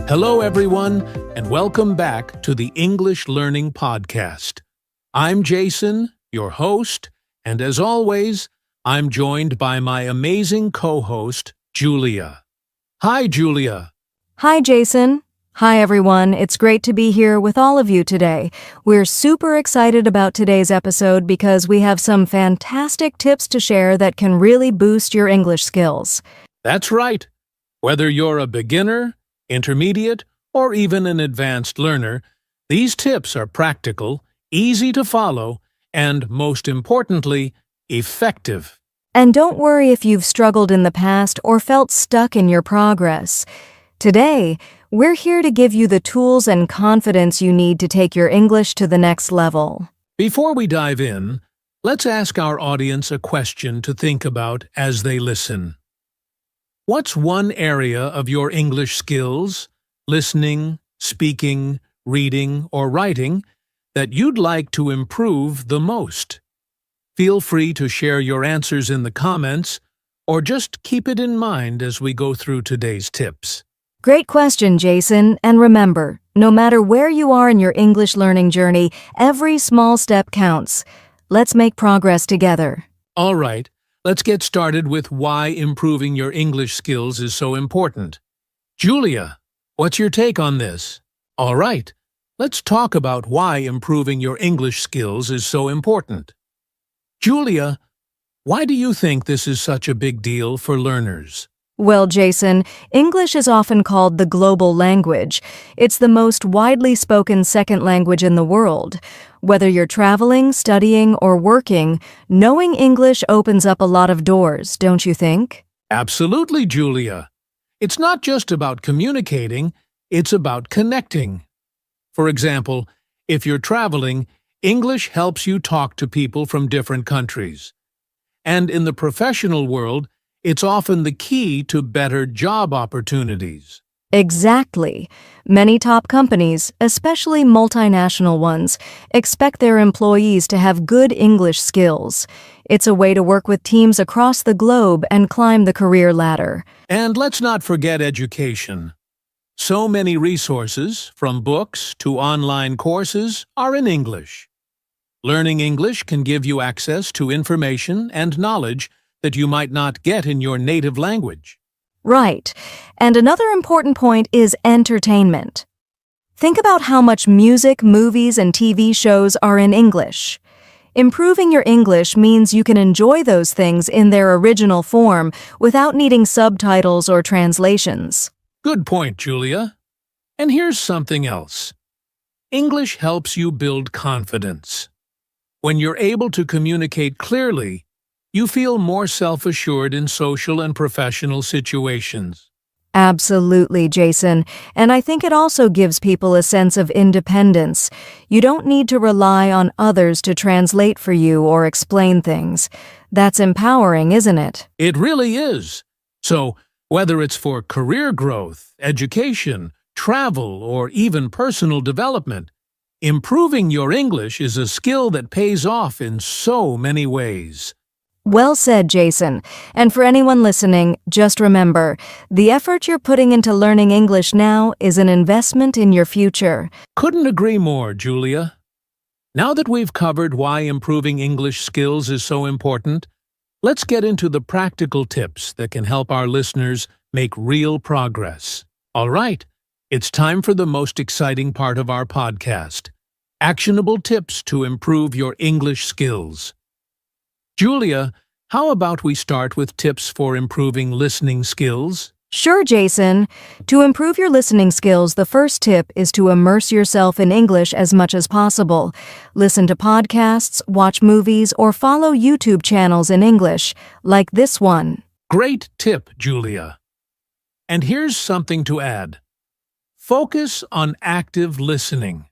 Hello, everyone, and welcome back to the English Learning Podcast. I'm Jason, your host, and as always, I'm joined by my amazing co-host, Julia. Hi, Julia. Hi, Jason. Hi, everyone. It's great to be here with all of you today. We're super excited about today's episode because we have some fantastic tips to share that can really boost your English skills. That's right. Whether you're a beginner, intermediate, or even an advanced learner, these tips are practical, easy to follow, and most importantly, effective. And don't worry if you've struggled in the past or felt stuck in your progress. Today, we're here to give you the tools and confidence you need to take your English to the next level. Before we dive in, let's ask our audience a question to think about as they listen. What's one area of your English skills, listening, speaking, reading, or writing, that you'd like to improve the most? Feel free to share your answers in the comments, or just keep it in mind as we go through today's tips. Great question, Jason. And remember, no matter where you are in your English learning journey, every small step counts. Let's make progress together. All right, let's get started with why improving your English skills is so important. Julia, what's your take on this? All right, let's talk about why improving your English skills is so important. Julia, why do you think this is such a big deal for learners? Well, Jason, English is often called the global language. It's the most widely spoken second language in the world. Whether you're traveling, studying, or working, knowing English opens up a lot of doors, don't you think? Absolutely, Julia. It's not just about communicating, it's about connecting. For example, if you're traveling, English helps you talk to people from different countries. And in the professional world, it's often the key to better job opportunities. Exactly. Many top companies, especially multinational ones, expect their employees to have good English skills. It's a way to work with teams across the globe and climb the career ladder. And let's not forget education. So many resources, from books to online courses, are in English. Learning English can give you access to information and knowledge that you might not get in your native language. Right. And another important point is entertainment. Think about how much music, movies, and TV shows are in English. Improving your English means you can enjoy those things in their original form without needing subtitles or translations. Good point, Julia. And here's something else. English helps you build confidence. When you're able to communicate clearly, you feel more self-assured in social and professional situations. Absolutely, Jason. And I think it also gives people a sense of independence. You don't need to rely on others to translate for you or explain things. That's empowering, isn't it? It really is. So, whether it's for career growth, education, travel, or even personal development, improving your English is a skill that pays off in so many ways. Well said, Jason. And for anyone listening, just remember, the effort you're putting into learning English now is an investment in your future. Couldn't agree more, Julia. Now that we've covered why improving English skills is so important, let's get into the practical tips that can help our listeners make real progress. All right, it's time for the most exciting part of our podcast: actionable tips to improve your English skills. Julia, how about we start with tips for improving listening skills? Sure, Jason. To improve your listening skills, the first tip is to immerse yourself in English as much as possible. Listen to podcasts, watch movies, or follow YouTube channels in English, like this one. Great tip, Julia. And here's something to add. Focus on active listening.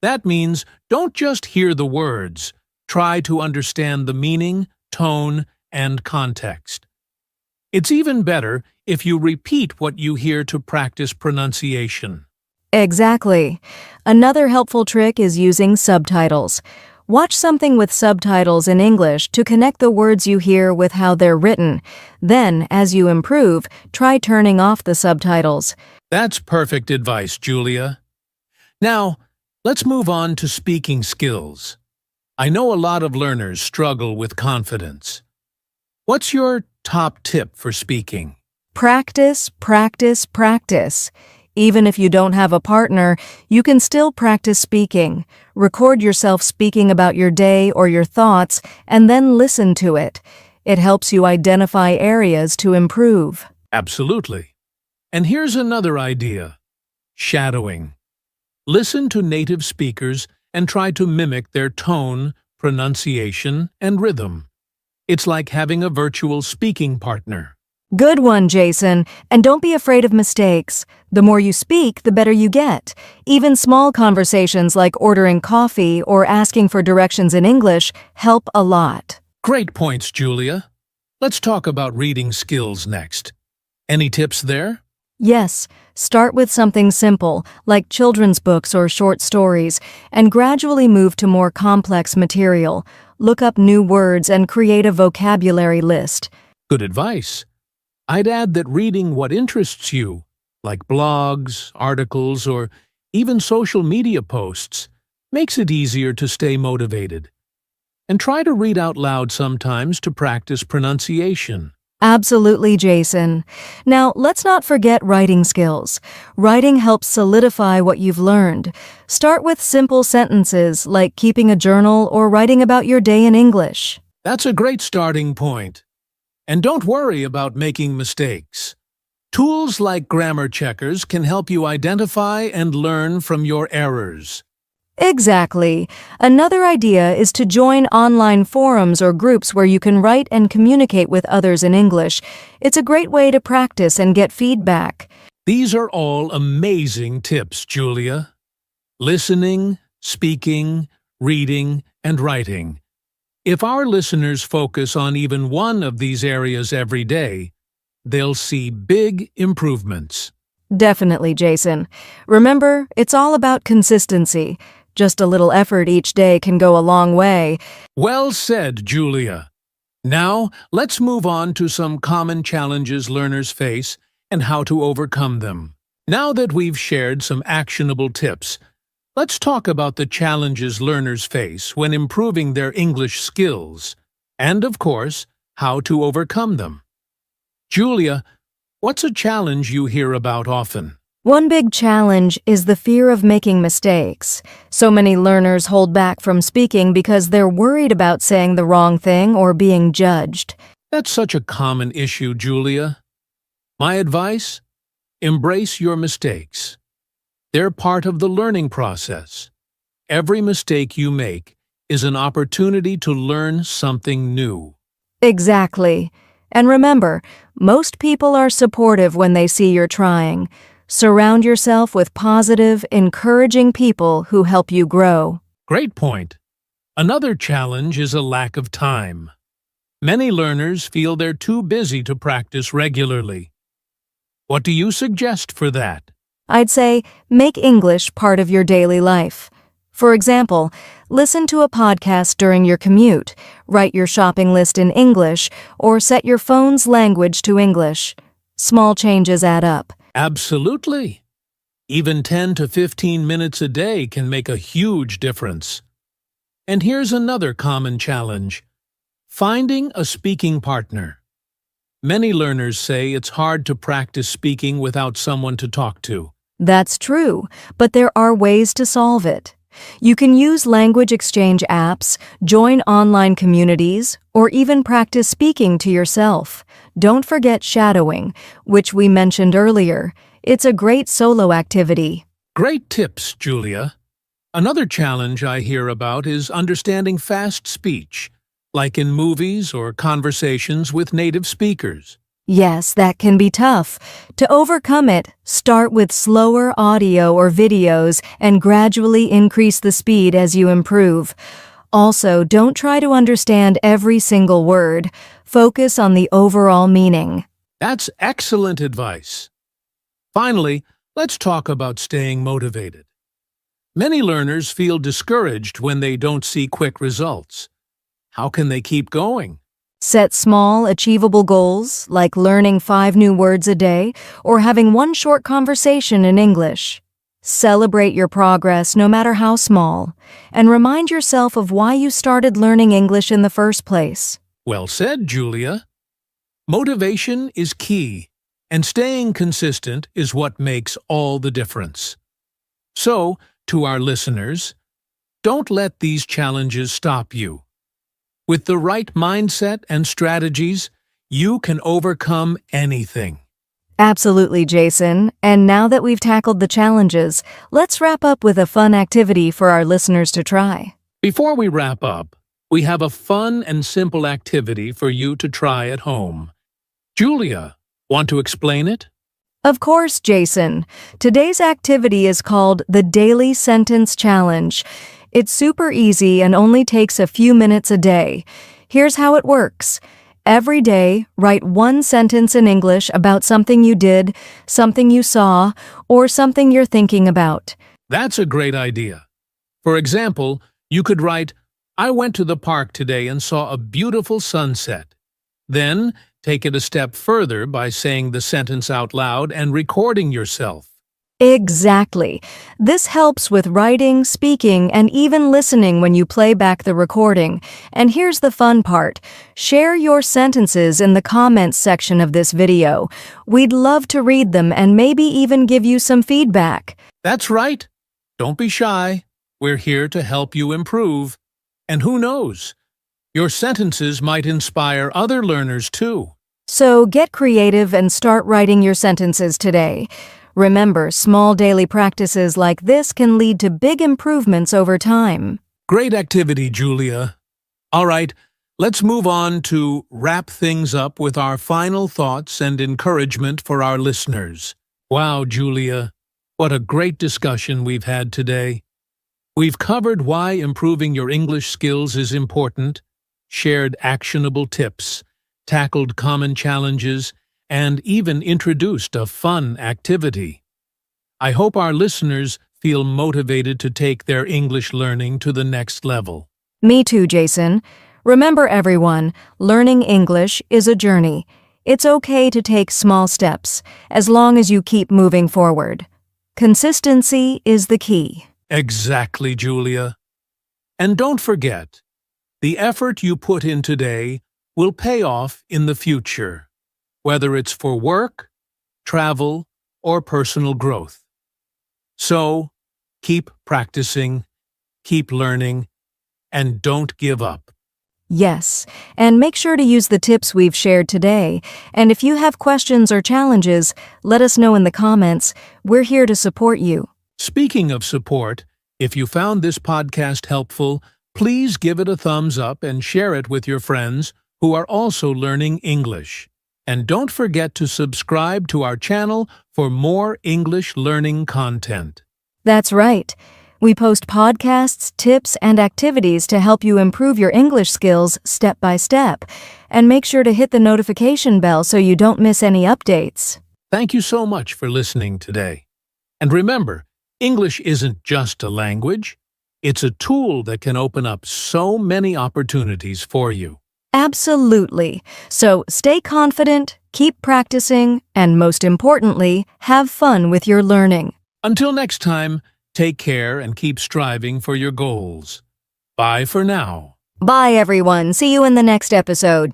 That means don't just hear the words. Try to understand the meaning, tone, and context. It's even better if you repeat what you hear to practice pronunciation. Exactly. Another helpful trick is using subtitles. Watch something with subtitles in English to connect the words you hear with how they're written. Then, as you improve, try turning off the subtitles. That's perfect advice, Julia. Now, let's move on to speaking skills. I know a lot of learners struggle with confidence. What's your top tip for speaking? Practice, practice, practice. Even if you don't have a partner, you can still practice speaking. Record yourself speaking about your day or your thoughts, and then listen to it. It helps you identify areas to improve. Absolutely. And here's another idea: shadowing. Listen to native speakers and try to mimic their tone, pronunciation, and rhythm. It's like having a virtual speaking partner. Good one, Jason. And don't be afraid of mistakes. The more you speak, the better you get. Even small conversations like ordering coffee or asking for directions in English help a lot. Great points, Julia. Let's talk about reading skills next. Any tips there? Yes, start with something simple, like children's books or short stories, and gradually move to more complex material. Look up new words and create a vocabulary list. Good advice. I'd add that reading what interests you, like blogs, articles, or even social media posts, makes it easier to stay motivated. And try to read out loud sometimes to practice pronunciation. Absolutely, Jason. Now, let's not forget writing skills. Writing helps solidify what you've learned. Start with simple sentences like keeping a journal or writing about your day in English. That's a great starting point. And don't worry about making mistakes. Tools like grammar checkers can help you identify and learn from your errors. Exactly. Another idea is to join online forums or groups where you can write and communicate with others in English. It's a great way to practice and get feedback. These are all amazing tips, Julia. Listening, speaking, reading, and writing. If our listeners focus on even one of these areas every day, they'll see big improvements. Definitely, Jason. Remember, it's all about consistency. Just a little effort each day can go a long way. Well said, Julia. Now, let's move on to some common challenges learners face and how to overcome them. Now that we've shared some actionable tips, let's talk about the challenges learners face when improving their English skills, and, of course, how to overcome them. Julia, what's a challenge you hear about often? One big challenge is the fear of making mistakes. So many learners hold back from speaking because they're worried about saying the wrong thing or being judged. That's such a common issue, Julia. My advice? Embrace your mistakes. They're part of the learning process. Every mistake you make is an opportunity to learn something new. Exactly. And remember, most people are supportive when they see you're trying. Surround yourself with positive, encouraging people who help you grow. Great point. Another challenge is a lack of time. Many learners feel they're too busy to practice regularly. What do you suggest for that? I'd say make English part of your daily life. For example, listen to a podcast during your commute, write your shopping list in English, or set your phone's language to English. Small changes add up. Absolutely. Even 10 to 15 minutes a day can make a huge difference. And here's another common challenge: finding a speaking partner. Many learners say it's hard to practice speaking without someone to talk to. That's true, but there are ways to solve it. You can use language exchange apps, join online communities, or even practice speaking to yourself. Don't forget shadowing, which we mentioned earlier. It's a great solo activity. Great tips, Julia. Another challenge I hear about is understanding fast speech, like in movies or conversations with native speakers. Yes, that can be tough. To overcome it, start with slower audio or videos and gradually increase the speed as you improve. Also, don't try to understand every single word. Focus on the overall meaning. That's excellent advice. Finally, let's talk about staying motivated. Many learners feel discouraged when they don't see quick results. How can they keep going? Set small, achievable goals, like learning 5 new words a day or having one short conversation in English. Celebrate your progress, no matter how small, and remind yourself of why you started learning English in the first place. Well said, Julia. Motivation is key, and staying consistent is what makes all the difference. So, to our listeners, don't let these challenges stop you. With the right mindset and strategies, you can overcome anything. Absolutely, Jason. And now that we've tackled the challenges, let's wrap up with a fun activity for our listeners to try. Before we wrap up, we have a fun and simple activity for you to try at home. Julia, want to explain it? Of course, Jason. Today's activity is called the Daily Sentence Challenge. It's super easy and only takes a few minutes a day. Here's how it works. Every day, write one sentence in English about something you did, something you saw, or something you're thinking about. That's a great idea. For example, you could write, I went to the park today and saw a beautiful sunset. Then, take it a step further by saying the sentence out loud and recording yourself. Exactly. This helps with writing, speaking, and even listening when you play back the recording. And here's the fun part. Share your sentences in the comments section of this video. We'd love to read them and maybe even give you some feedback. That's right. Don't be shy. We're here to help you improve. And who knows? Your sentences might inspire other learners too. So get creative and start writing your sentences today. Remember, small daily practices like this can lead to big improvements over time. Great activity, Julia. All right, let's move on to wrap things up with our final thoughts and encouragement for our listeners. Wow, Julia, what a great discussion we've had today. We've covered why improving your English skills is important, shared actionable tips, tackled common challenges, and even introduced a fun activity. I hope our listeners feel motivated to take their English learning to the next level. Me too, Jason. Remember, everyone, learning English is a journey. It's okay to take small steps, as long as you keep moving forward. Consistency is the key. Exactly, Julia. And don't forget, the effort you put in today will pay off in the future, whether it's for work, travel, or personal growth. So, keep practicing, keep learning, and don't give up. Yes, and make sure to use the tips we've shared today. And if you have questions or challenges, let us know in the comments. We're here to support you. Speaking of support, if you found this podcast helpful, please give it a thumbs up and share it with your friends who are also learning English. And don't forget to subscribe to our channel for more English learning content. That's right. We post podcasts, tips, and activities to help you improve your English skills step by step. And make sure to hit the notification bell so you don't miss any updates. Thank you so much for listening today. And remember, English isn't just a language. It's a tool that can open up so many opportunities for you. Absolutely. So stay confident, keep practicing, and most importantly, have fun with your learning. Until next time, take care and keep striving for your goals. Bye for now. Bye, everyone. See you in the next episode.